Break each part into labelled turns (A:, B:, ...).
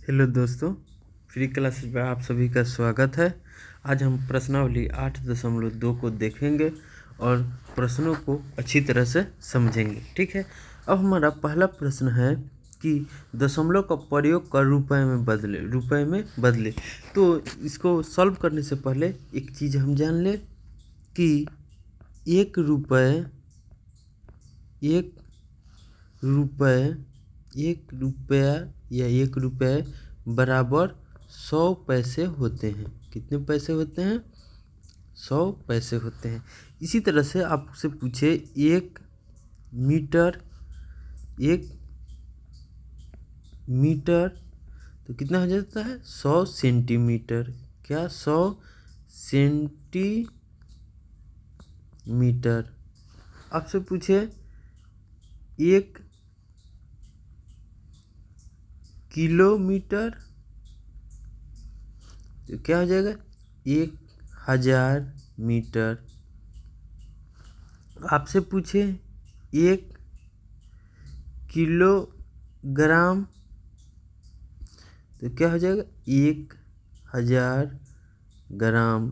A: Hello दोस्तों, free classes में आप सभी का स्वागत है। आज हम प्रश्नावली 8.2 को देखेंगे और प्रश्नों को अच्छी तरह से समझेंगे। ठीक है, अब हमारा पहला प्रश्न है कि दशमलव का प्रयोग कर रुपए में बदले। तो इसको सॉल्व करने से पहले एक चीज़ हम जान लें कि एक रुपया या 1 रुपये बराबर 100 पैसे होते हैं। कितने पैसे होते हैं? 100 पैसे होते हैं। इसी तरह से आपसे पूछे एक मीटर तो कितना हो जाता है? 100 सेंटीमीटर। क्या? 100 सेंटीमीटर। आपसे पूछे 1 किलोमीटर तो क्या हो जाएगा? 1000 मीटर। आपसे पूछे 1 किलोग्राम तो क्या हो जाएगा? 1000 ग्राम।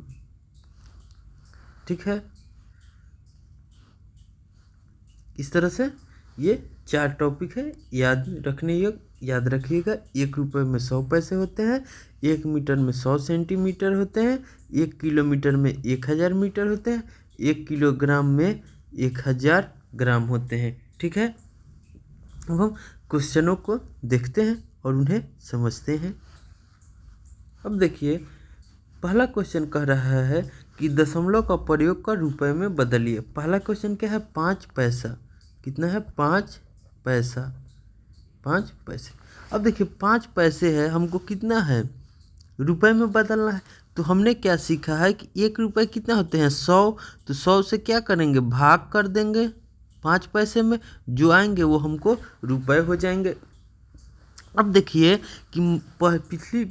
A: ठीक है, इस तरह से ये 4 टॉपिक है याद रखने योग्य। याद रखिएगा, 1 रुपये में 100 पैसे होते हैं, 1 मीटर में 100 सेंटीमीटर होते हैं, 1 किलोमीटर में 1000 मीटर होते हैं, 1 किलोग्राम में 1000 ग्राम होते हैं। ठीक है, अब हम क्वेश्चनों को देखते हैं और उन्हें समझते हैं। अब देखिए, पहला क्वेश्चन कह रहा है कि दशमलव का प्रयोग कर रुपए में बदलिए। पहला क्वेश्चन क्या है? 5 पैसा। कितना है? 5 पैसा। 5 पैसे। अब देखिए, 5 पैसे है, हमको कितना है? रुपए में बदलना है। तो हमने क्या सीखा है कि 1 रुपये कितना होते हैं? 100। तो 100 से क्या करेंगे? भाग कर देंगे 5 पैसे में। जो आएंगे वो हमको रुपए हो जाएंगे। अब देखिए कि पिछली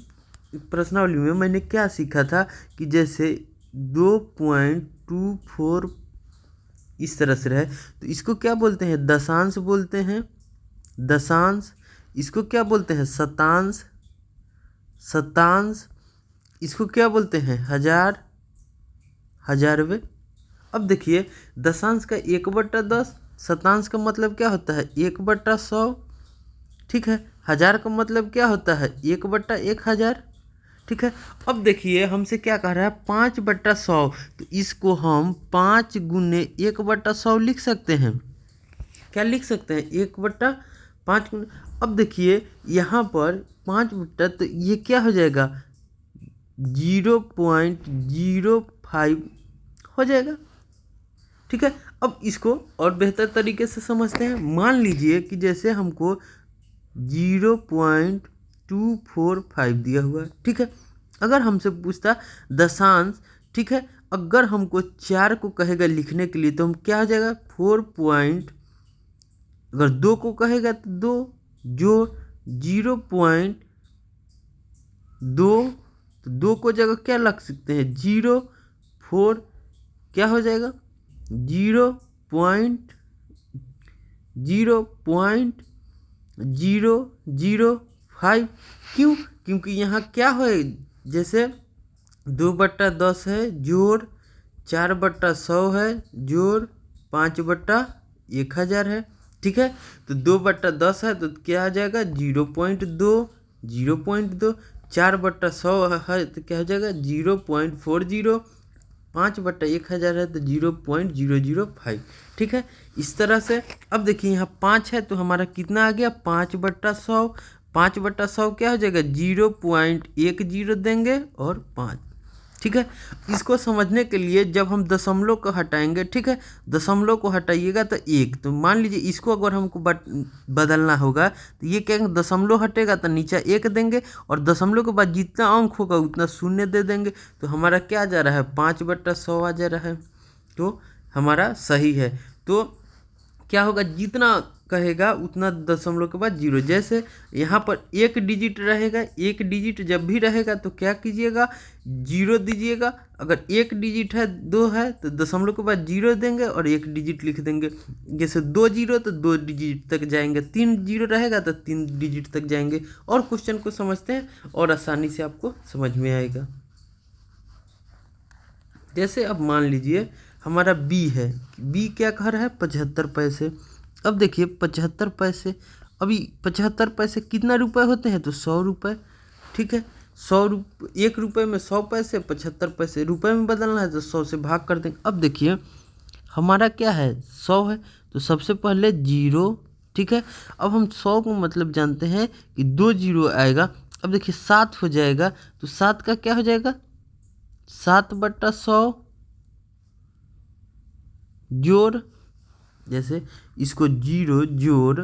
A: प्रश्नावली में मैंने क्या सीखा था कि जैसे 2.24 इस तरह से रहे तो इसको क्या बोलते हैं? दशांश बोलते हैं। दशांश। इसको क्या बोलते हैं? शतांश। शतांश। इसको क्या बोलते हैं? हजार। हजारवे। अब देखिए, दशांश का 1/10, शतांश का मतलब क्या होता है? 1/100। ठीक है, हजार का मतलब क्या होता है? 1/1000। ठीक है, अब देखिए हमसे क्या कह रहा है? 5/100। तो इसको हम 5 गुने 1/100 लिख सकते हैं। क्या लिख सकते हैं? 1/5 गुने। अब देखिए यहाँ पर 5 तो ये क्या हो जाएगा? 0.05 हो जाएगा। ठीक है, अब इसको और बेहतर तरीके से समझते हैं। मान लीजिए कि जैसे हमको 0.245 दिया हुआ है। ठीक है, अगर हमसे पूछता दशांश, ठीक है, अगर हमको 4 को कहेगा लिखने के लिए तो हम क्या हो जाएगा? 4 अगर 2 को कहेगा तो 2 जो 0.2 तो 2 को जगह क्या लग सकते हैं? 0.4। क्या हो जाएगा? 0.005। क्यों? क्योंकि यहाँ क्या है? जैसे 2/10 है जोड़ 4/100 है जोड़ 5/1000 है। ठीक है, तो 2/10 है तो क्या आ जाएगा? 0.2। 0.2 4/100 है तो क्या हो जाएगा? 0.40। 5/1000 है तो 0.005। ठीक है, इस तरह से। अब देखिए यहाँ 5 है तो हमारा कितना आ गया? 5/100। 5/100 क्या हो जाएगा? 0.10 देंगे और 5। ठीक है, इसको समझने के लिए जब हम दशमलव को हटाएंगे, ठीक है, दशमलव को हटाइएगा तो 1। तो मान लीजिए इसको अगर हमको बदलना होगा तो ये क्या? दशमलव हटेगा तो नीचे 1 देंगे और दशमलव के बाद जितना अंक होगा उतना शून्य दे देंगे। तो हमारा क्या जा रहा है? 5/100 आ जा रहा है। तो हमारा सही है। तो क्या होगा? जितना कहेगा उतना दशमलव के बाद जीरो। जैसे यहाँ पर एक डिजिट रहेगा, एक डिजिट जब भी रहेगा तो क्या कीजिएगा, जीरो दीजिएगा। अगर एक डिजिट है, दो है, तो दशमलव के बाद जीरो देंगे और एक डिजिट लिख देंगे। जैसे 2 जीरो तो 2 डिजिट तक जाएंगे, 3 जीरो रहेगा तो 3 डिजिट तक जाएंगे। और क्वेश्चन को समझते हैं और आसानी से आपको समझ में आएगा। जैसे अब मान लीजिए हमारा बी है, बी क्या कह रहा है, 75 पैसे। अब देखिए 75 पैसे, अभी 75 पैसे कितना रुपए होते हैं, तो 100 रुपये। ठीक है, 100 रुपये, 1 रुपये में 100 पैसे, 75 पैसे रुपए में बदलना है तो 100 से भाग कर देंगे। अब देखिए हमारा क्या है, 100 है, तो सबसे पहले जीरो। ठीक है, अब हम 100 को मतलब जानते हैं कि 2 जीरो आएगा। अब देखिए 7 हो जाएगा, तो 7 का क्या हो जाएगा, 7/100 जोड़, जैसे इसको जीरो जोड़।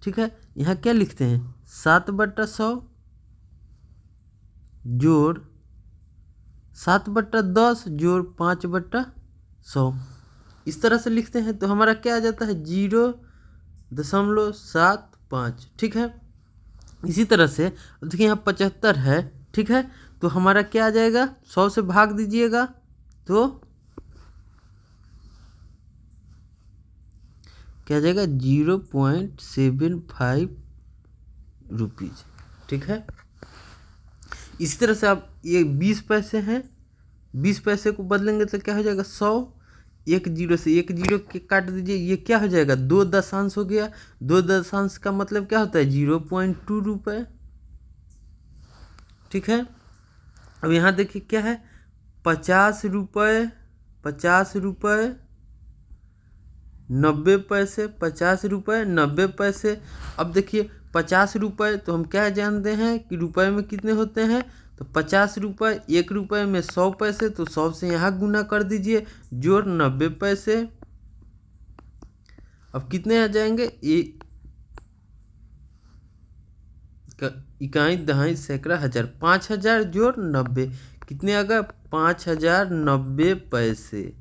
A: ठीक है, यहाँ क्या लिखते हैं, 7/100 जोड़ 7/10 जोड़ 5/100, इस तरह से लिखते हैं। तो हमारा क्या आ जाता है, 0.75। ठीक है, इसी तरह से देखिए यहाँ 75 है। ठीक है, तो हमारा क्या आ जाएगा, 100 से भाग दीजिएगा तो क्या आ जाएगा, 0.75 रुपीज़। ठीक है, इसी तरह से आप ये 20 पैसे हैं, 20 पैसे को बदलेंगे तो क्या हो जाएगा, 100। एक जीरो से एक जीरो के काट दीजिए, ये क्या हो जाएगा, 2 दशांश हो गया। 2 दशांश का मतलब क्या होता है, 0.2 रुपये। ठीक है, अब यहाँ देखिए क्या है, 50 रुपये, 50 रुपये 90 पैसे, 50 रुपये 90 पैसे। अब देखिए 50 रुपये तो हम क्या जानते हैं कि रुपए में कितने होते हैं, तो 50 रुपये, 1 रुपये में 100 पैसे, तो 100 से यहाँ गुना कर दीजिए, जोड़ 90 पैसे। अब कितने आ जाएंगे, इकाई दहाई सैकड़ा हजार, 5000 जोड़ 90 कितने आ गए, 5090 पैसे,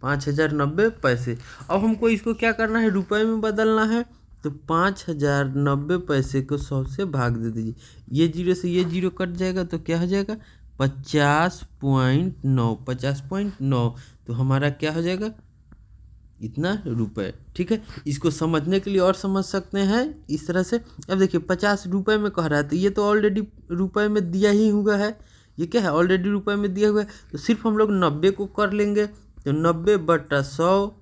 A: 5090 पैसे। अब हमको इसको क्या करना है, रुपए में बदलना है, तो 5090 पैसे को 100 से भाग दे दीजिए। ये जीरो से ये जीरो कट जाएगा तो क्या हो जाएगा, 50.9, 50.9। तो हमारा क्या हो जाएगा, इतना रुपए। ठीक है, इसको समझने के लिए और समझ सकते हैं इस तरह से। अब देखिए 50 रुपये में कह रहा है, तो ये तो ऑलरेडी रुपए में दिया ही हुआ है, ये क्या है, ऑलरेडी रुपए में दिया हुआ है। तो सिर्फ हम लोग 90 को कर लेंगे, तो 90/100,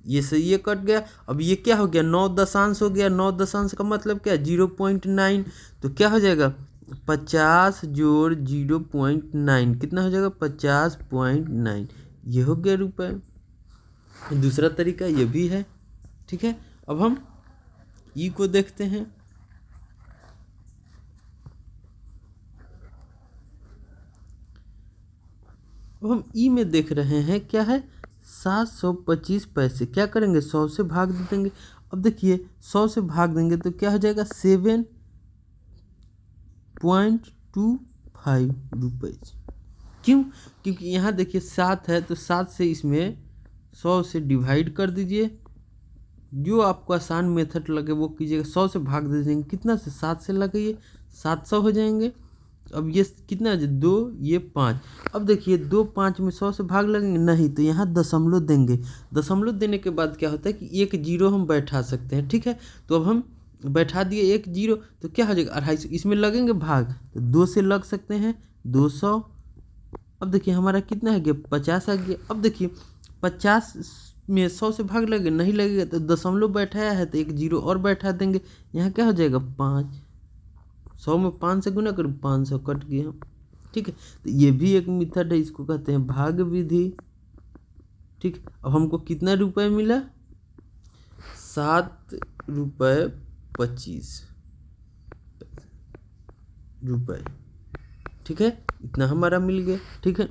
A: ये से ये कट गया। अब ये क्या हो गया, 9 दशांश हो गया। 9 दशांश का मतलब क्या है, 0.9। तो क्या हो जाएगा, 50 जोड़ 0.9 कितना हो जाएगा, 50.9। ये हो गया रुपए। दूसरा तरीका ये भी है। ठीक है, अब हम ई को देखते हैं। अब हम ई में देख रहे हैं क्या है, 725 पैसे। क्या करेंगे, 100 से भाग दे देंगे। अब देखिए 100 से भाग देंगे तो क्या हो जाएगा, 7.25 रुपये। क्यों, क्योंकि यहाँ देखिए 7 है, तो 7 से इसमें 100 से डिवाइड कर दीजिए, जो आपको आसान मेथड लगे वो कीजिएगा। 100 से भाग दे देंगे, कितना से, 7 से लगाइए, 700 हो जाएंगे। अब ये कितना है, 2 ये 5। अब देखिए 2 5 में 100 से भाग लगेंगे नहीं, तो यहाँ दशमलव देंगे। दशमलव देने के बाद क्या होता है कि एक जीरो हम बैठा सकते हैं। ठीक है, तो अब हम बैठा दिए एक जीरो, तो क्या हो जाएगा, 250। इसमें लगेंगे भाग, तो 2 से लग सकते हैं, 200। अब देखिए हमारा कितना है गया, 50 आ गया। अब देखिए 50 में 100 से भाग लगे नहीं लगेगा, तो दशमलव बैठाया है तो एक जीरो और बैठा देंगे। यहाँ क्या हो जाएगा, 5। 100 में 5 से गुना करो, 500 कट गया। ठीक है, तो ये भी एक मेथड है, इसको कहते हैं भाग विधि। ठीक, अब हमको कितना रुपए मिला, 7.25 रुपये। ठीक है, इतना हमारा मिल गया। ठीक है,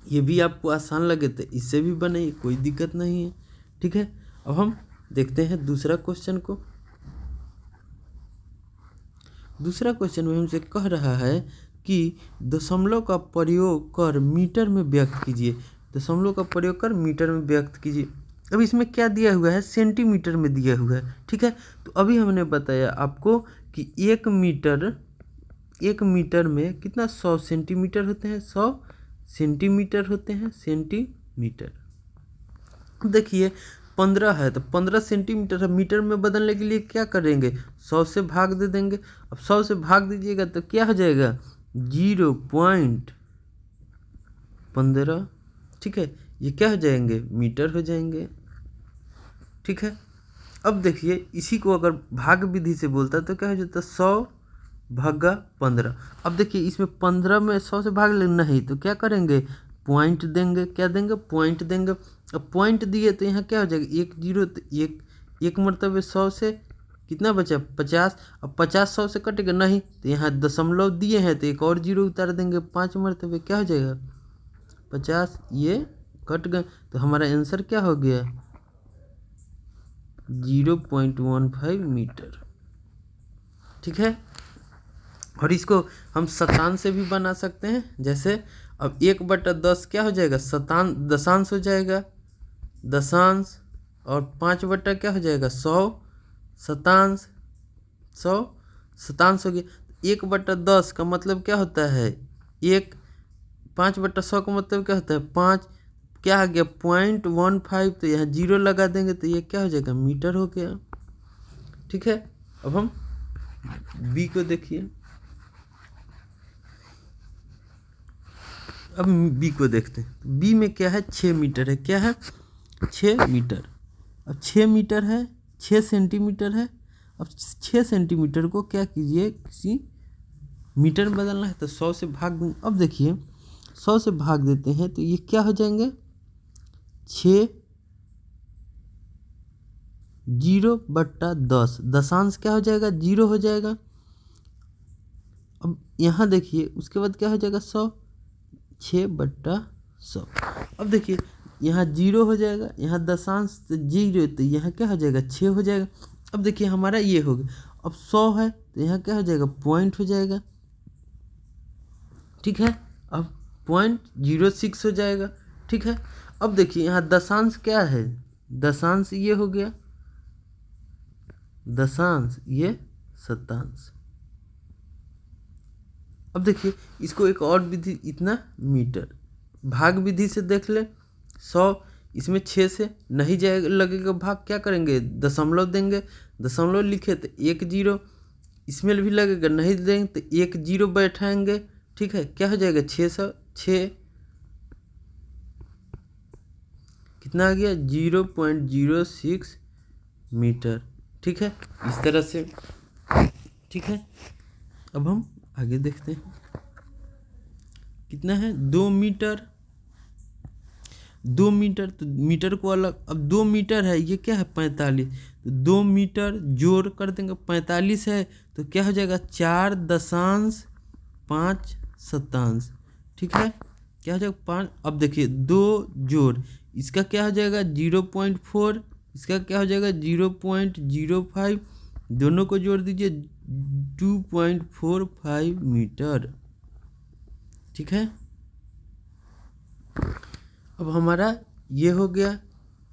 A: ये भी आपको आसान लगे तो इससे भी बने, कोई दिक्कत नहीं है। ठीक है, अब हम देखते हैं दूसरा क्वेश्चन को। दूसरा क्वेश्चन में हमसे कह रहा है कि दशमलव का प्रयोग कर मीटर में व्यक्त कीजिए। दशमलव का प्रयोग कर मीटर में व्यक्त कीजिए। अब इसमें क्या दिया हुआ है, सेंटीमीटर में दिया हुआ है, ठीक है। तो अभी हमने बताया आपको कि 1 मीटर में कितना 100 सेंटीमीटर होते हैं, 100 सेंटीमीटर होते हैं, सेंटीमीटर। देखिए 15 है तो 15 सेंटीमीटर है, मीटर में बदलने के लिए क्या करेंगे, 100 से भाग दे देंगे। अब 100 से भाग दीजिएगा तो क्या हो जाएगा, 0.15, ठीक है। ये क्या हो जाएंगे, मीटर हो जाएंगे, ठीक है। अब देखिए इसी को अगर भाग विधि से बोलता तो क्या हो जाता, 100 भागा 15। अब देखिए इसमें 15 में 100 से भाग लेना ही तो क्या करेंगे, पॉइंट देंगे, क्या देंगे, पॉइंट देंगे। अब पॉइंट दिए तो यहाँ क्या हो जाएगा, 1 0, तो एक मरतबे 100 से कितना बचा, 50। अब 50 100 से कटेगा नहीं, तो यहाँ दशमलव दिए हैं तो एक और जीरो उतार देंगे, 5 मरतबे क्या हो जाएगा 50, ये कट गए। तो हमारा आंसर क्या हो गया, 0.15 मीटर, ठीक है। और इसको हम शतांश से भी बना सकते हैं, जैसे अब 1/10 क्या हो जाएगा, दशांश हो जाएगा, दशांश। और 5 क्या हो जाएगा, 100 शतांश, 100 शतांश हो गया। 1/10 का मतलब क्या होता है, 5/100 का मतलब क्या होता है, 5। क्या आ गया 0.15, तो यहाँ 0 लगा देंगे तो ये क्या हो जाएगा, मीटर हो गया, ठीक है। अब हम बी को देखिए, अब बी को देखते हैं। बी में क्या है, 6 मीटर है, क्या है 6 मीटर। अब 6 मीटर है, 6 सेंटीमीटर है। अब 6 सेंटीमीटर को क्या कीजिए, किसी मीटर में बदलना है तो 100 से भाग दें। अब देखिए 100 से भाग देते हैं तो ये क्या हो जाएंगे, 6 0/10, दशांश क्या हो जाएगा, 0 हो जाएगा। अब यहाँ देखिए उसके बाद क्या हो जाएगा, 100, 6/100। अब देखिए यहाँ 0 हो जाएगा, यहाँ दशांश तो 0, तो यहाँ क्या हो जाएगा, 6 हो जाएगा। अब देखिए हमारा ये हो गया। अब 100 है तो यहाँ क्या हो जाएगा, पॉइंट हो जाएगा, ठीक है। अब 0.06 हो जाएगा, ठीक है। अब देखिए यहाँ दशांश क्या है, दशांश ये हो गया, दशांश ये शतांश। अब देखिए इसको एक और विधि, इतना मीटर भाग विधि से देख ले। 100 इसमें 6 से नहीं जाएगा, लगेगा भाग, क्या करेंगे, दशमलव देंगे, दशमलव लिखे तो 1 0, इसमें भी लगेगा, नहीं देंगे तो 1 0 बैठाएंगे, ठीक है। क्या हो जाएगा, 6 कितना आ गया, 0.06 मीटर, ठीक है। इस तरह से, ठीक है। अब हम आगे देखते हैं कितना है, 2 मीटर। 2 मीटर, तो मीटर को अलग, अब 2 मीटर है, ये क्या है 45, तो 2 मीटर जोड़ कर देंगे, 45 है तो क्या हो जाएगा, 4.5 शतांश, ठीक है। क्या हो जाएगा 5। अब देखिए 2 जोड़, इसका क्या हो जाएगा 0.4, इसका क्या हो जाएगा 0.05, दोनों को जोड़ दीजिए 2.45 मीटर, ठीक है। अब हमारा ये हो गया,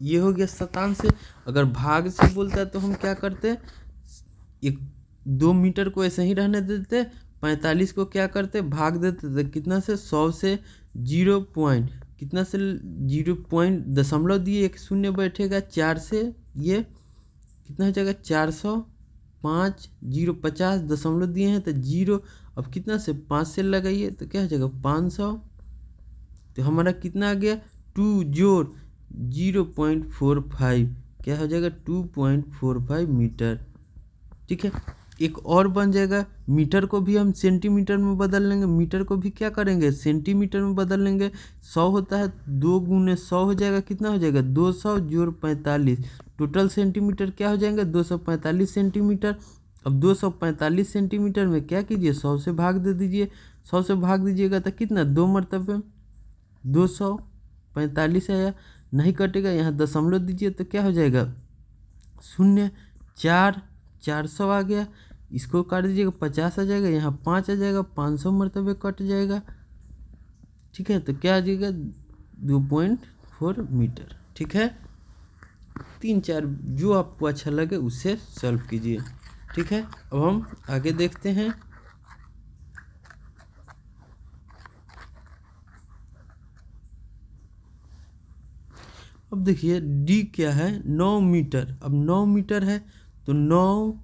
A: ये हो गया शतांश से। अगर भाग से बोलता है तो हम क्या करते, 2 मीटर को ऐसे ही रहने देते, 45 को क्या करते, भाग देते थे कितना से, 100 से, 0 पॉइंट कितना से, 0 पॉइंट दशमलव दिए, एक शून्य बैठेगा, 4 से ये कितना हो जाएगा, 405, 050 दशमलव दिए हैं तो 0, अब कितना से 5 से लगाइए तो क्या हो जाएगा 500, तो हमारा कितना आ गया 2 जोड़ 0.45, क्या हो जाएगा 2.45 मीटर, ठीक है। एक और बन जाएगा, मीटर को भी हम सेंटीमीटर में बदल लेंगे, मीटर को भी क्या करेंगे, सेंटीमीटर में बदल लेंगे। 100 होता है, 2 × 100 हो जाएगा, कितना हो जाएगा 200 जोड़ 45, टोटल सेंटीमीटर क्या हो जाएंगे 245 सेंटीमीटर। अब 245 सेंटीमीटर में क्या कीजिए, 100 से भाग दे दीजिए, 100 से भाग दीजिएगा तो कितना, 2 मरतबे 245 आया, नहीं कटेगा, यहाँ दशमलव दीजिए तो क्या हो जाएगा 0, 400 आ गया, इसको काट दीजिएगा 50 आ जाएगा, यहाँ 5 आ जाएगा, 500 मरतबे कट जाएगा, ठीक है। तो क्या आ जाएगा 2.4 मीटर, ठीक है। तीन चार जो आपको अच्छा लगे उससे सॉल्व कीजिए। ठीक है, अब हम आगे देखते हैं। अब देखिए डी क्या है, 9 मीटर। अब 9 मीटर है तो 9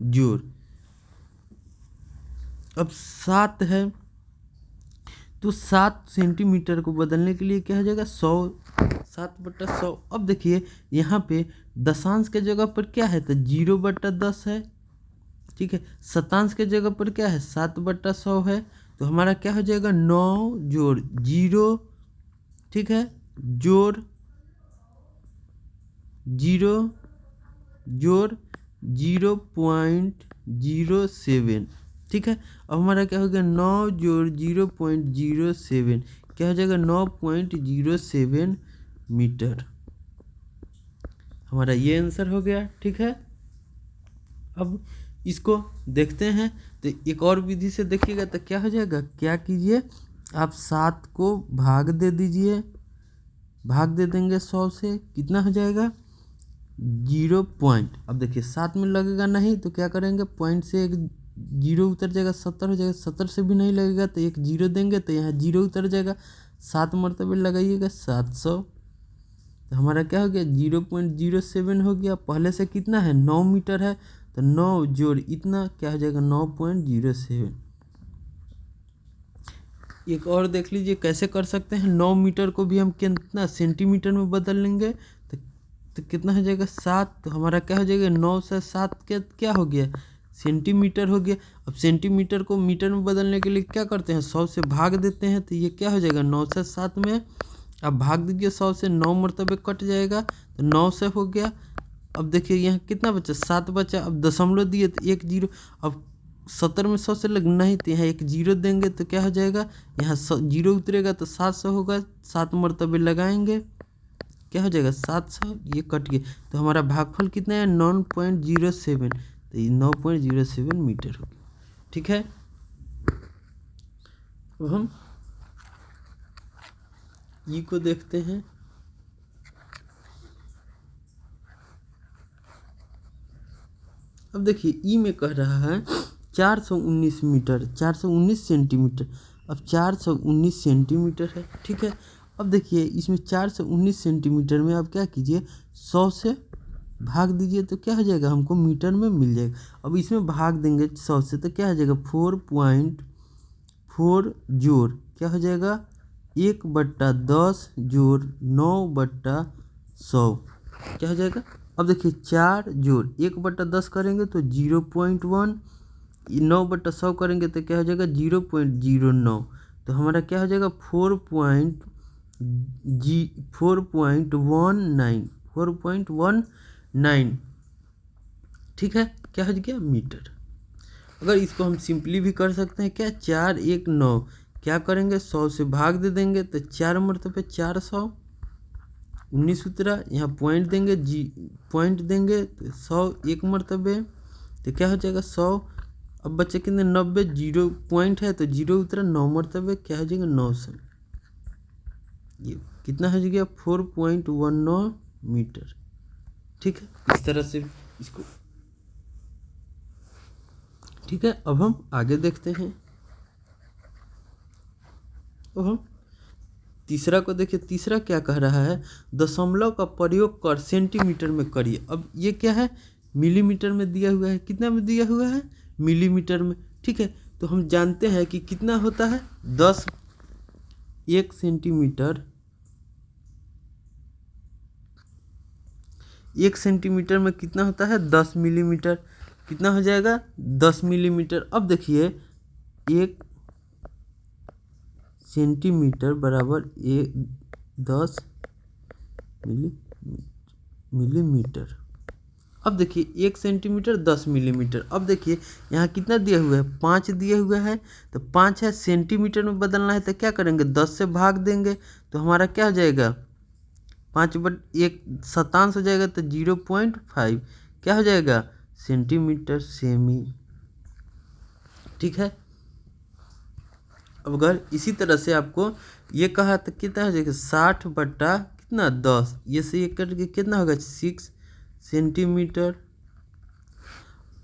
A: जोड़, अब 7 है तो 7 सेंटीमीटर को बदलने के लिए क्या हो जाएगा, 100, 7/100। अब देखिए यहाँ पे दशांश के जगह पर क्या है तो 0/10 है। ठीक है, शतांश के जगह पर क्या है 7/100 है। तो हमारा क्या हो जाएगा 9 जोड़ 0, ठीक है, जोड़ 0 जोड़ 0.07। ठीक है, अब हमारा क्या हो गया 9 जोड़ 0.07, क्या हो जाएगा 9.07 मीटर। हमारा ये आंसर हो गया। ठीक है, अब इसको देखते हैं तो एक और विधि से देखिएगा तो क्या हो जाएगा, क्या कीजिए आप 7 को भाग दे दीजिए, भाग दे देंगे 100 से, कितना हो जाएगा 0 पॉइंट। अब देखिए 7 में लगेगा नहीं तो क्या करेंगे, पॉइंट से एक 0 उतर जाएगा, 70 हो जाएगा, 70 से भी नहीं लगेगा तो एक 0 देंगे तो यहाँ 0 उतर जाएगा, 7 मरतबे लगाइएगा 700। तो हमारा क्या हो गया 0.07 हो गया। पहले से कितना है 9 मीटर है तो 9 जोड़ इतना क्या हो जाएगा 9.07। एक और देख लीजिए कैसे कर सकते हैं, 9 मीटर को भी हम कितना सेंटीमीटर में बदल लेंगे तो कितना हो जाएगा 7। तो हमारा क्या हो जाएगा 9 से 7 के क्या हो गया सेंटीमीटर हो गया। अब सेंटीमीटर को मीटर में बदलने के लिए क्या करते हैं 100 से भाग देते हैं, तो ये क्या हो जाएगा 9 से 7 में अब भाग दीजिए 100 से, 9 मरतबे कट जाएगा तो 9 से हो गया। अब देखिए यहाँ कितना बचा 7 बचा। अब दशमलव दिए तो एक 0, अब 70 में 100 से लगना ही तो यहाँ एक 0 देंगे तो क्या हो जाएगा यहाँ 0 उतरेगा तो 700 होगा, 7 मरतबे लगाएंगे क्या हो जाएगा 700, ये कट गया। तो हमारा भागफल कितना है 9.07, तो ये 9.07 मीटर हो गया। ठीक है, अब हम ई को देखते हैं। अब देखिए ई में कह रहा है 419 मीटर, 419 सेंटीमीटर। अब 419 सेंटीमीटर है। ठीक है, अब देखिए इसमें 419 सेंटीमीटर में आप क्या कीजिए 100 से भाग दीजिए तो क्या हो जाएगा हमको मीटर में मिल जाएगा। अब इसमें भाग देंगे 100 से तो क्या हो जाएगा 4.4 जोड़ क्या हो जाएगा 1/10 जोड़ 9/100 क्या हो जाएगा। अब देखिए 4 जोड़ 1/10 करेंगे तो 0.1, 9/100 करेंगे तो क्या हो जाएगा 0.09। तो हमारा क्या हो जाएगा 4.19। ठीक है, क्या हो गया मीटर। अगर इसको हम सिंपली भी कर सकते हैं क्या 4 1 9, क्या करेंगे 100 से भाग दे देंगे तो 4 मरतबे 400, 19 उतरा, यहाँ पॉइंट देंगे पॉइंट देंगे तो 100 एक मरतबे तो क्या हो जाएगा 100। अब बच्चे कितने 90, 0 पॉइंट है तो 0 उतरा, 9 मरतबे क्या हो जाएगा 900, ये कितना हो गया 4.19 मीटर। ठीक है, इस तरह से इसको। ठीक है, अब हम आगे देखते हैं। अब हम तीसरा को देखिए, तीसरा क्या कह रहा है दशमलव का प्रयोग कर सेंटीमीटर में करिए। अब ये क्या है मिलीमीटर में दिया हुआ है, कितना में दिया हुआ है मिलीमीटर में। ठीक है, तो हम जानते हैं कि कितना होता है 10, 1 सेंटीमीटर, 1 सेंटीमीटर में कितना होता है 10 मिलीमीटर, कितना हो जाएगा 10 मिलीमीटर। अब देखिए 1 सेंटीमीटर बराबर 10 मिलीमीटर। अब देखिए 1 सेंटीमीटर 10 मिलीमीटर। अब देखिए यहाँ कितना दिया हुआ है 5 दिया हुआ है, तो 5 है सेंटीमीटर में बदलना है तो क्या करेंगे 10 से भाग देंगे तो हमारा क्या हो जाएगा 5/1 शतांश हो जाएगा तो 0.5 क्या हो जाएगा सेंटीमीटर सेमी। ठीक है, अब अगर इसी तरह से आपको ये कहा तो कितना हो जाएगा 60 बट्टा कितना 10, ये से ये कट के कितना होगा 6 सेंटीमीटर।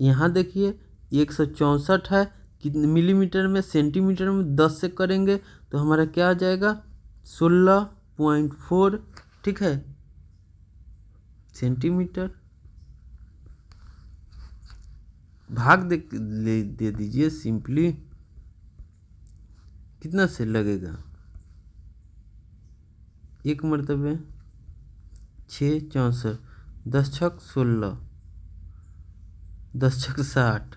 A: यहाँ देखिए 164 है, कितने मिलीमीटर में, सेंटीमीटर में 10 से करेंगे तो हमारा क्या आ जाएगा 16.4, ठीक है, सेंटीमीटर। भाग दे दीजिए सिंपली, कितना से लगेगा, एक मरतबे 6 64, 10 छक 16, 10 छक 60,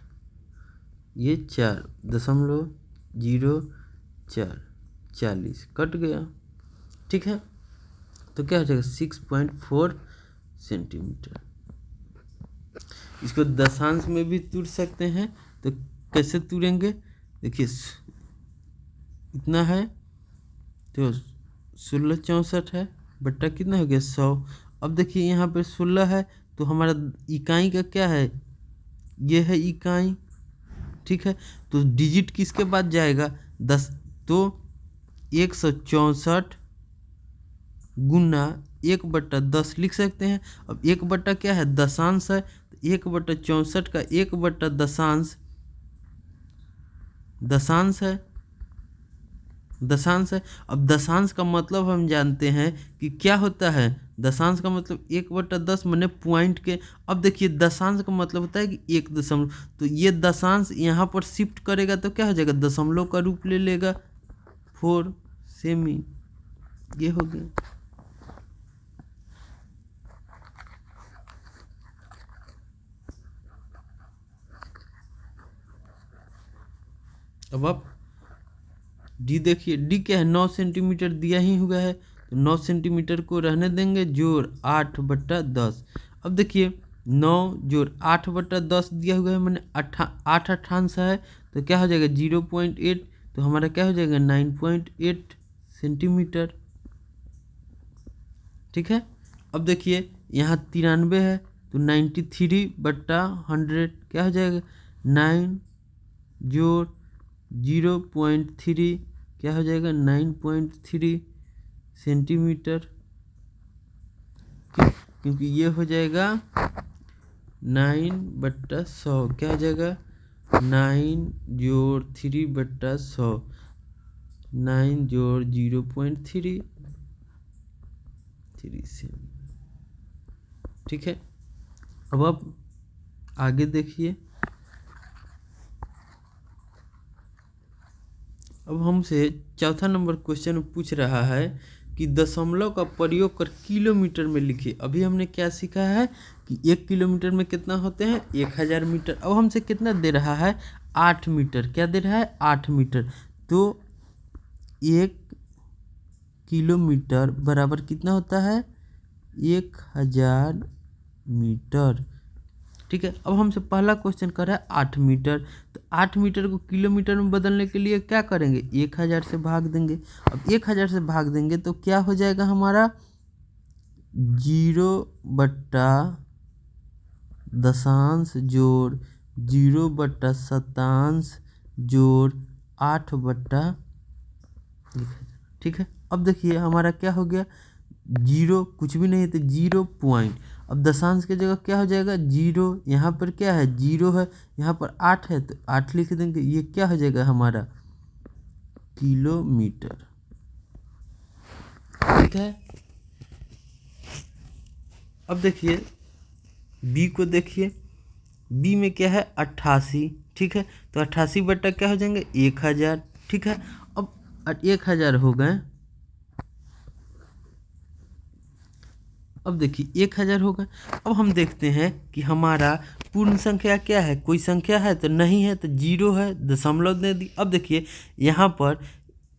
A: ये 4.04 40 कट गया, ठीक है। तो क्या हो जाएगा 6.4 सेंटीमीटर। इसको दशांश में भी तोड़ सकते हैं, तो कैसे तोड़ेंगे, देखिए इतना है तो 1664 है बट्टा कितना हो गया 100। अब देखिए यहाँ पे 16 है तो हमारा इकाई का क्या है, ये है इकाई, ठीक है। तो डिजिट किसके बाद जाएगा 10, तो 164 गुना 1/10 लिख सकते हैं। अब 1 क्या है दशांश है, तो 1/64 का 1 दशांश है। अब दशांश का मतलब हम जानते हैं कि क्या होता है, दशांश का मतलब 1/10 माने पॉइंट के। अब देखिए दशांश का मतलब होता है कि 1 दशमलव, तो ये दशांश यहाँ पर शिफ्ट करेगा तो क्या हो जाएगा दशमलव का रूप ले लेगा 4 सेमी, ये हो गया। अब आप डी देखिए, डी क्या है 9 सेंटीमीटर दिया ही हुआ है, तो 9 सेंटीमीटर को रहने देंगे, जोड़ 8/10। अब देखिए 9 जोड़ 8/10 दिया हुआ है मैंने 8 अठांश है, तो क्या हो जाएगा 0.8, तो हमारा क्या हो जाएगा 9.8 सेंटीमीटर, ठीक है। अब देखिए यहाँ 93 है, तो 93/100 क्या हो जाएगा 9 जोड़ 0.3 क्या हो जाएगा 9.3 सेंटीमीटर, क्योंकि ये हो जाएगा 9/100 क्या हो जाएगा 9 जोड़ 3/100, 9 जोड़ 0.3 सेमी, ठीक है। अब आप आगे देखिए, अब हमसे चौथा नंबर क्वेश्चन पूछ रहा है कि दशमलव का प्रयोग कर किलोमीटर में लिखिए। अभी हमने क्या सीखा है कि 1 किलोमीटर में कितना होते हैं 1000 मीटर। अब हमसे कितना दे रहा है 8 मीटर, क्या दे रहा है 8 मीटर, तो 1 किलोमीटर बराबर कितना होता है 1000 मीटर, ठीक है। अब हमसे पहला क्वेश्चन कर रहा है 8 मीटर, तो 8 मीटर को किलोमीटर में बदलने के लिए क्या करेंगे 1000 से भाग देंगे। अब 1000 से भाग देंगे तो क्या हो जाएगा हमारा 0/दशांश जोड़ 0/शतांश जोड़ 8/, ठीक है। अब देखिए हमारा क्या हो गया 0 कुछ भी नहीं है तो 0 पॉइंट, अब दशांश की जगह क्या हो जाएगा 0, यहाँ पर क्या है 0 है, यहाँ पर 8 है तो 8 लिख देंगे, ये क्या हो जाएगा हमारा किलोमीटर, ठीक है। अब देखिए बी को देखिए, बी में क्या है 88, ठीक है, तो 88 बट्टा क्या हो जाएंगे 1000, ठीक है। अब 1000 हो गए, अब देखिए 1000 हो गए। अब हम देखते हैं कि हमारा पूर्ण संख्या क्या है, कोई संख्या है तो नहीं है, तो 0 है, दशमलव दे दी। अब देखिए यहाँ पर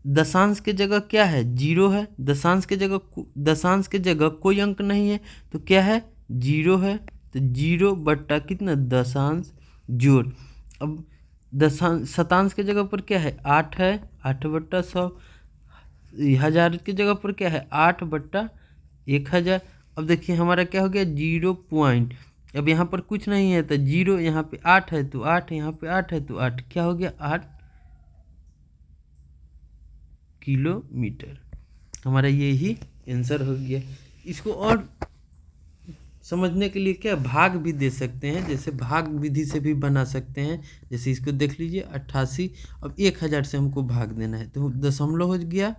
A: दशांश के जगह क्या है 0 है, दशांश के जगह कोई अंक नहीं है, तो क्या है 0 है, तो 0 कितना दशांश जोड़, अब दशांश शतांश के जगह पर क्या है 8 है, 8/100, हजार के जगह पर क्या है 8/1000। अब देखिए हमारा क्या हो गया 0 पॉइंट, अब यहाँ पर कुछ नहीं है तो 0, यहाँ पे 8 है तो 8, यहाँ पे 8 है तो 8, क्या हो गया 8 किलोमीटर, हमारा यही आंसर हो गया। इसको और समझने के लिए क्या भाग भी दे सकते हैं, जैसे भाग विधि से भी बना सकते हैं। जैसे इसको देख लीजिए 88, अब 1000 से हमको भाग देना है तो दशमलव हो गया।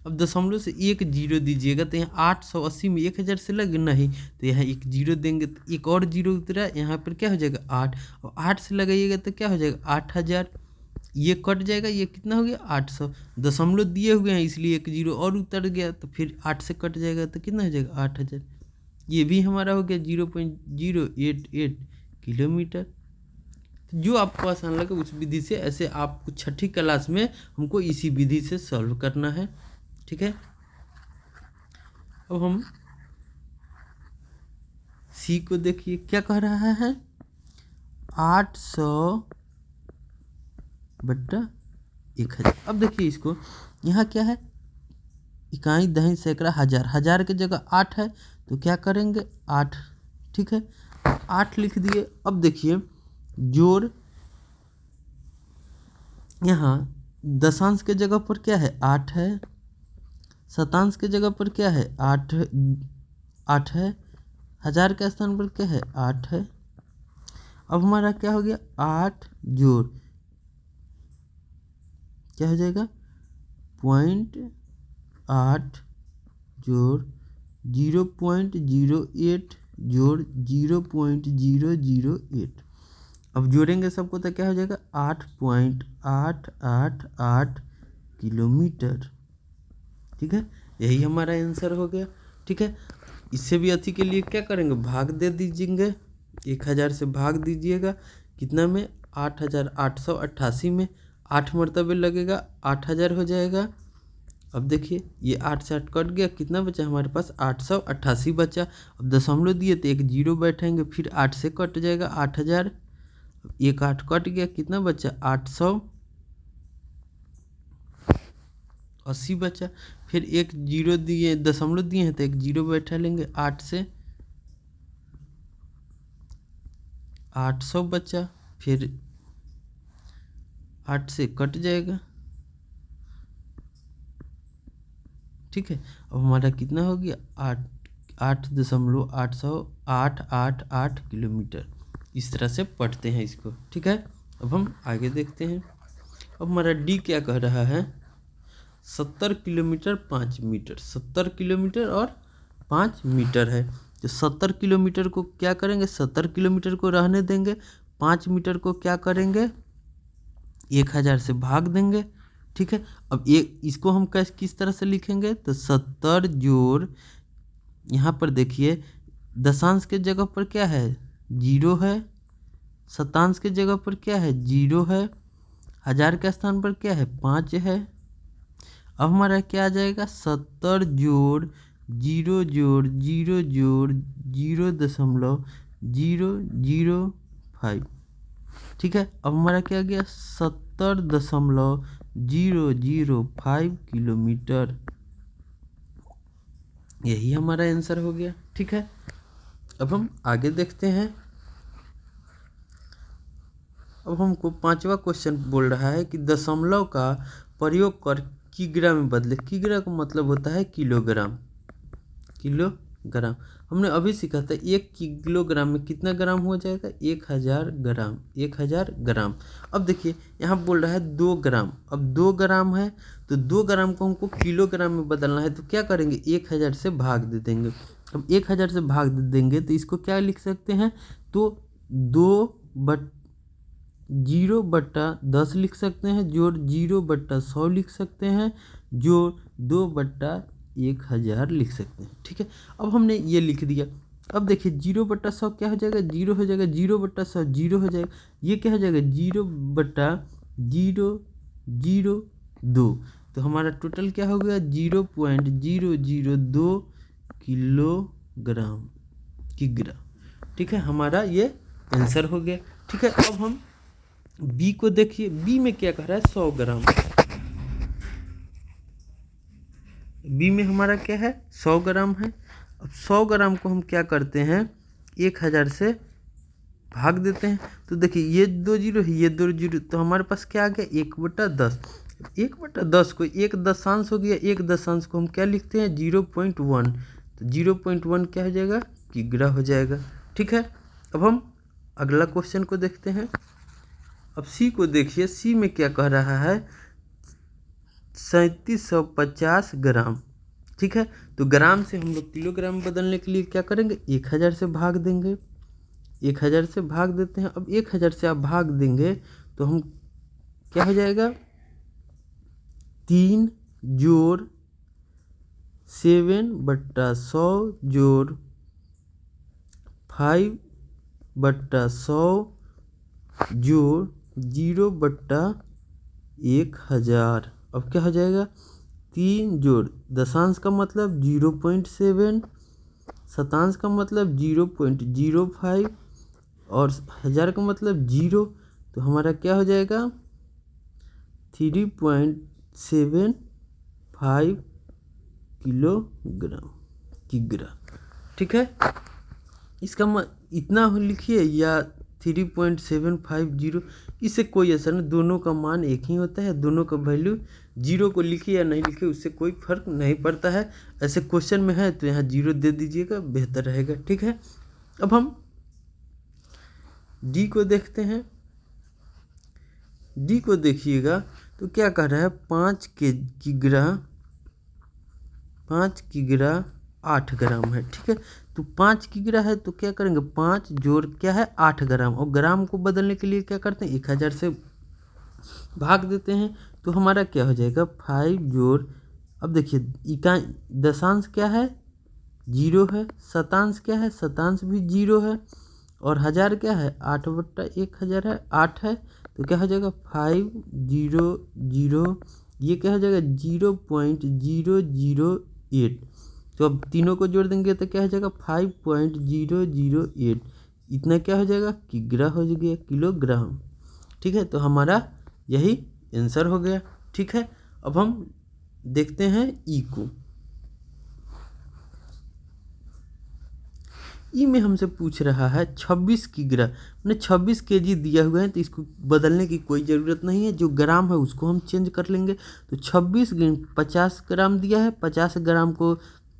A: अब दशमलव से एक जीरो दीजिएगा तो यहाँ 880 में 1000 से लग नहीं, तो यहाँ एक जीरो देंगे तो एक और जीरो उतरा, यहाँ पर क्या हो जाएगा 8, और 8 से लगाइएगा तो क्या हो जाएगा 8000, ये कट जाएगा, ये कितना हो गया 800। दशमलव दिए हुए हैं इसलिए एक जीरो और उतर गया, तो फिर 8 से कट जाएगा तो कितना हो जाएगा 8000। ये भी हमारा हो गया 0.088 किलोमीटर। जो आपको आसान लगे उस विधि से, ऐसे आपको छठी क्लास में हमको इसी विधि से सॉल्व करना है, ठीक है। अब हम सी को देखिए क्या कह रहा है, 800 बट्टा 1000। अब देखिए इसको, यहाँ क्या है इकाई दशमलव सैकड़ा हजार, हजार की जगह 8 है तो क्या करेंगे 8, ठीक है 8 लिख दिए। अब देखिए जोड़, यहाँ दशांश के जगह पर क्या है 8 है, शतांश के जगह पर क्या है 8 है, हजार के स्थान पर क्या है 8 है। अब हमारा क्या हो गया 8 जोड़ क्या हो जाएगा 0.8 जोड़ 0.08 जोड़ 0.008। अब जोड़ेंगे सबको तो क्या हो जाएगा 8.888 किलोमीटर, ठीक है। यही हमारा आंसर हो गया, ठीक है। इससे भी अच्छी के लिए क्या करेंगे भाग दे दीजिएंगे, 1000 से भाग दीजिएगा कितना में 8888 में, 8 मरतबे लगेगा 8000 हो जाएगा। अब देखिए ये 8 से 8 कट गया, कितना बचा हमारे पास 888 बचा। अब दशमलव दिए तो एक जीरो बैठेंगे, फिर 8 से कट जाएगा 8000, एक 8 कट गया, कितना बचा 880 बचा। फिर एक जीरो दिए, दशमलव दिए हैं तो एक जीरो बैठा लेंगे, 8 से 800 बचा, फिर 8 से कट जाएगा, ठीक है। अब हमारा कितना हो गया 8.888 किलोमीटर। इस तरह से पढ़ते हैं इसको, ठीक है। अब हम आगे देखते हैं। अब हमारा डी क्या कह रहा है 70 किलोमीटर 5 मीटर, 70 किलोमीटर और 5 मीटर है। तो 70 किलोमीटर को क्या करेंगे 70 किलोमीटर को रहने देंगे, 5 मीटर को क्या करेंगे 1000 से भाग देंगे, ठीक है। अब एक इसको हम किस तरह से लिखेंगे तो 70 जोड़, यहाँ पर देखिए दशांश के जगह पर क्या है 0 है, शतांश के जगह पर क्या है 0 है, हजार के स्थान पर क्या है 5 है। अब हमारा क्या आ जाएगा 70 जोड़ 0 जोड़ 0 जोड़ 0.005, ठीक है। अब हमारा क्या गया 70.005 किलोमीटर। यही हमारा आंसर हो गया, ठीक है। अब हम आगे देखते हैं। अब हमको 5वां क्वेश्चन बोल रहा है कि दशमलव का प्रयोग कर किग्रा में बदले। किग्रा का मतलब होता है किलोग्राम, किलोग्राम। हमने अभी सीखा था 1 किलोग्राम में कितना ग्राम हो जाएगा 1000 ग्राम, 1000 ग्राम। अब देखिए यहाँ बोल रहा है 2 ग्राम, अब 2 ग्राम है तो 2 ग्राम को हमको किलोग्राम में बदलना है, तो क्या करेंगे 1000 से भाग दे देंगे। अब 1000 से भाग दे देंगे तो इसको क्या लिख सकते हैं तो 0/10 लिख सकते हैं, जोड़ 0/100 लिख सकते हैं, जोड़ 2/1000 लिख सकते हैं, ठीक है। अब हमने ये लिख दिया। अब देखिए 0/100 क्या हो जाएगा 0 हो जाएगा, 0/100 0 हो जाएगा, ये क्या हो जाएगा 0/002। तो हमारा टोटल क्या हो गया 0.002 किलोग्राम, किग्रा, ठीक है। हमारा ये आंसर हो गया, ठीक है। अब हम बी को देखिए, बी में क्या कह रहा है 100 ग्राम। बी में हमारा क्या है 100 ग्राम है। अब 100 ग्राम को हम क्या करते हैं 1000 से भाग देते हैं, तो देखिए ये 2 जीरो है, ये 2 जीरो, तो हमारे पास क्या आ गया 1/10। 1/10 को एक दशांश हो गया, एक दशांश को हम क्या लिखते हैं 0.1, तो 0.1 क्या हो जाएगा किग्रा हो जाएगा। ठीक है, अब हम अगला क्वेश्चन को देखते हैं। अब सी को देखिए, सी में क्या कह रहा है 3750 ग्राम। ठीक है, तो ग्राम से हम लोग किलोग्राम बदलने के लिए क्या करेंगे 1000 से भाग देंगे, 1000 से भाग देते हैं। अब 1000 से आप भाग देंगे तो हम क्या हो जाएगा 3 जोड़ 7/100 जोड़ 5/100 जोड़ 0/1000। अब क्या हो जाएगा 3 जोड़ दशांश का मतलब 0.7, शतांश का मतलब 0.05 और 1000 का मतलब 0, तो हमारा क्या हो जाएगा 3.75 किग्रा। ठीक है, इसका इतना लिखिए या 3.750, इससे कोई असर नहीं, दोनों का मान एक ही होता है, दोनों का वैल्यू 0 को लिखिए या नहीं लिखिए उससे कोई फर्क नहीं पड़ता है। ऐसे क्वेश्चन में है तो यहाँ 0 दे दीजिएगा, बेहतर रहेगा। ठीक है, अब हम डी को देखते हैं। डी को देखिएगा तो क्या कह रहा है 5 किग्रा 8 ग्राम है। ठीक है, तो 5 किग्रा है तो क्या करेंगे 5 जोड़ क्या है 8 ग्राम, और ग्राम को बदलने के लिए क्या करते हैं 1000 से भाग देते हैं, तो हमारा क्या हो जाएगा 5 जोड़, अब देखिए इकाई दशांश क्या है 0 है, शतांश क्या है शतांश भी 0 है, और 1000 क्या है 8/1000 है 8 है, तो क्या हो जाएगा 500, ये क्या हो जाएगा 0.008। तो अब तीनों को जोड़ देंगे तो क्या हो जाएगा 5.008, इतना क्या हो जाएगा किग्रा हो गया किलोग्राम। ठीक है, तो हमारा यही आंसर हो गया। ठीक है, अब हम देखते हैं ई को। ई में हमसे पूछ रहा है 26 किग्रा, मैंने 26 केजी दिया हुआ है तो इसको बदलने की कोई ज़रूरत नहीं है, जो ग्राम है उसको हम चेंज कर लेंगे। तो 26 50 ग्राम दिया है, 50 ग्राम को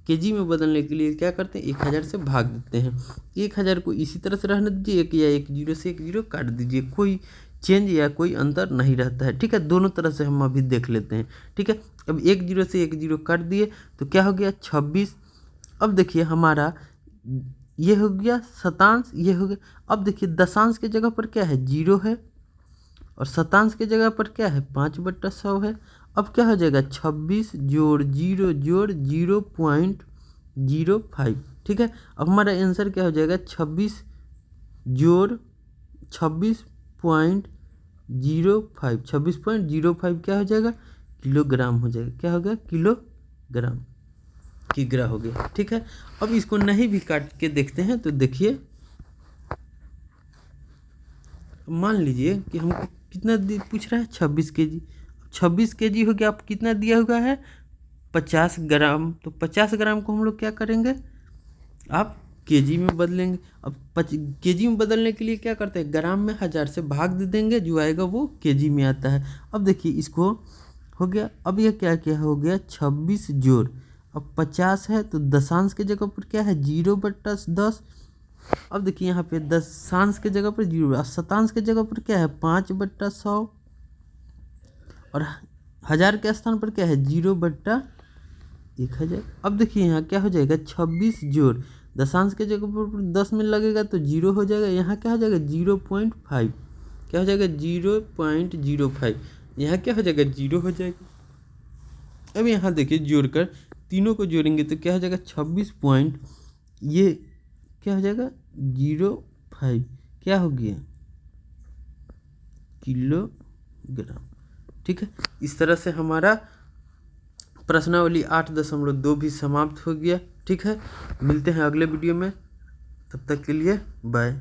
A: केजी में बदलने के लिए क्या करते हैं 1000 से भाग देते हैं। 1000 को इसी तरह से रहने दीजिए, एक या एक जीरो से एक जीरो काट दीजिए, कोई चेंज या कोई अंतर नहीं रहता है। ठीक है, दोनों तरह से हम अभी देख लेते हैं। ठीक है, अब एक जीरो से एक जीरो काट दिए तो क्या हो गया 26। अब देखिए हमारा ये हो गया शतांश, ये हो गया। अब देखिए दशांश के जगह पर क्या है 0 है, और शतांश के जगह पर क्या है 5/100 है। अब क्या हो जाएगा 26 जोड़ 0 जोड़ 0.05। ठीक है, अब हमारा आंसर क्या हो जाएगा 26 जोड़ 26.05, 26.05 क्या हो जाएगा किलोग्राम हो जाएगा, क्या हो गया किलोग्राम किग्रा हो गया। ठीक है, अब इसको नहीं भी काट के देखते हैं तो देखिए, मान लीजिए कि हमको कितना पूछ रहा है 26 केजी, 26 केजी हो गया, आप कितना दिया हुआ है 50 ग्राम, तो 50 ग्राम को हम लोग क्या करेंगे आप केजी में बदलेंगे। अब केजी में बदलने के लिए क्या करते हैं ग्राम में 1000 से भाग दे देंगे, जो आएगा वो केजी में आता है। अब देखिए इसको हो गया, अब यह क्या हो गया 26 जोड़, अब 50 है तो दशांश के जगह पर क्या है 0/10। अब देखिए यहाँ पे दशांश के जगह पर 0, और शतांश के जगह पर क्या है 5/100, और 1000 के स्थान पर क्या है 0/1000। अब देखिए यहाँ क्या हो जाएगा 26 जोड़ दशांश के जगह पर 10 में लगेगा तो 0 हो जाएगा, यहाँ क्या हो जाएगा 0.5, क्या हो जाएगा 0.05, यहाँ क्या हो जाएगा 0 हो जाएगा। अब यहाँ देखिए जोड़कर तीनों को जोड़ेंगे तो क्या हो जाएगा 26 पॉइंट, ये क्या हो जाएगा 05, क्या हो गया किलोग्राम। ठीक है, इस तरह से हमारा प्रश्नावली 8.2 भी समाप्त हो गया। ठीक है, मिलते हैं अगले वीडियो में, तब तक के लिए बाय।